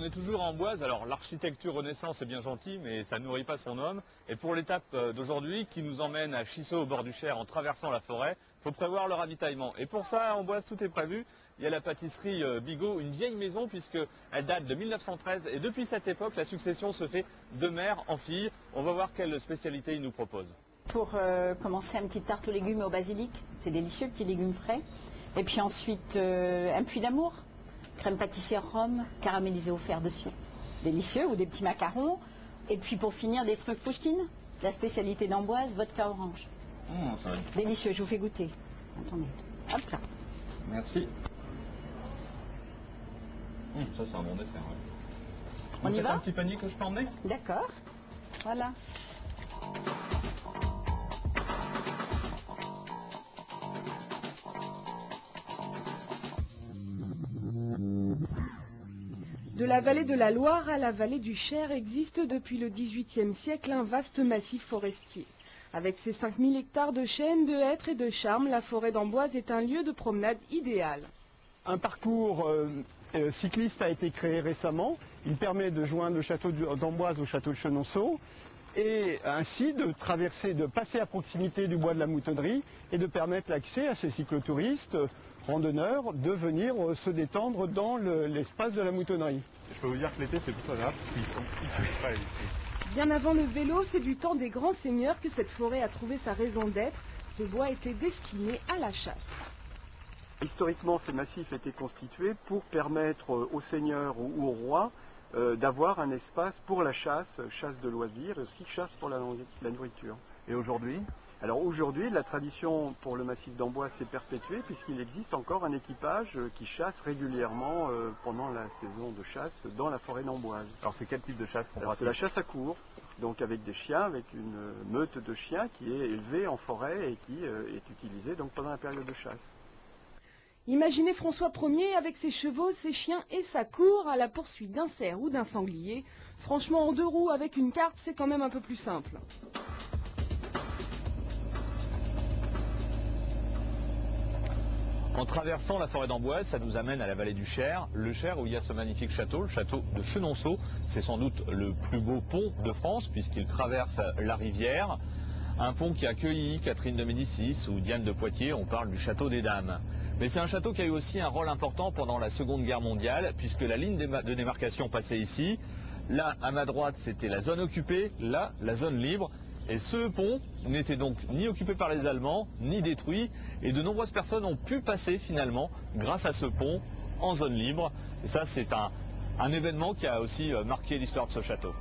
on est toujours à Amboise. Alors l'architecture Renaissance est bien gentille, mais ça ne nourrit pas son homme. Et pour l'étape d'aujourd'hui, qui nous emmène à Chissot au bord du Cher en traversant la forêt, il faut prévoir le ravitaillement. Et pour ça, à Amboise, tout est prévu. Il y a la pâtisserie Bigot, une vieille maison puisqu'elle date de 1913. Et depuis cette époque, la succession se fait de mère en fille. On va voir quelle spécialité il nous propose. Pour commencer, une petite tarte aux légumes et au basilic. C'est délicieux, petits légumes frais. Et puis ensuite, un puits d'amour. Crème pâtissière Rome, caramélisée au fer dessus. Délicieux, ou des petits macarons. Et puis pour finir, des trucs Pouchkine, la spécialité d'Amboise, vodka orange. Ça va. Délicieux, je vous fais goûter. Attendez, hop là. Merci. Ça c'est un bon dessert. Ouais. On y va? Un petit panier que je peux emmener? D'accord, voilà. De la vallée de la Loire à la vallée du Cher existe depuis le XVIIIe siècle un vaste massif forestier. Avec ses 5000 hectares de chênes, de hêtres et de charmes, la forêt d'Amboise est un lieu de promenade idéal. Un parcours cycliste a été créé récemment. Il permet de joindre le château d'Amboise au château de Chenonceau et ainsi de traverser, de passer à proximité du bois de la Moutonnerie et de permettre l'accès à ces cyclotouristes, randonneurs, de venir se détendre dans l'espace de la Moutonnerie. Je peux vous dire que l'été c'est plutôt agréable parce qu'ils sont frais ici. Bien avant le vélo, c'est du temps des grands seigneurs que cette forêt a trouvé sa raison d'être. Ces bois étaient destinés à la chasse. Historiquement, ces massifs étaient constitués pour permettre aux seigneurs ou aux rois d'avoir un espace pour la chasse, chasse de loisirs et aussi chasse pour la nourriture. Et aujourd'hui? Alors aujourd'hui, la tradition pour le massif d'Amboise s'est perpétuée puisqu'il existe encore un équipage qui chasse régulièrement pendant la saison de chasse dans la forêt d'Amboise. Alors c'est quel type de chasse qu'on pratique? C'est la chasse à courre, donc avec des chiens, avec une meute de chiens qui est élevée en forêt et qui est utilisée donc pendant la période de chasse. Imaginez François Ier avec ses chevaux, ses chiens et sa cour à la poursuite d'un cerf ou d'un sanglier. Franchement, en 2 roues avec une carte, c'est quand même un peu plus simple. En traversant la forêt d'Amboise, ça nous amène à la vallée du Cher. Le Cher où il y a ce magnifique château, le château de Chenonceau. C'est sans doute le plus beau pont de France puisqu'il traverse la rivière. Un pont qui a accueilli Catherine de Médicis ou Diane de Poitiers, on parle du château des Dames. Mais c'est un château qui a eu aussi un rôle important pendant la Seconde Guerre mondiale, puisque la ligne de démarcation passait ici. Là, à ma droite, c'était la zone occupée, là, la zone libre. Et ce pont n'était donc ni occupé par les Allemands, ni détruit. Et de nombreuses personnes ont pu passer finalement, grâce à ce pont, en zone libre. Et ça, c'est un événement qui a aussi marqué l'histoire de ce château.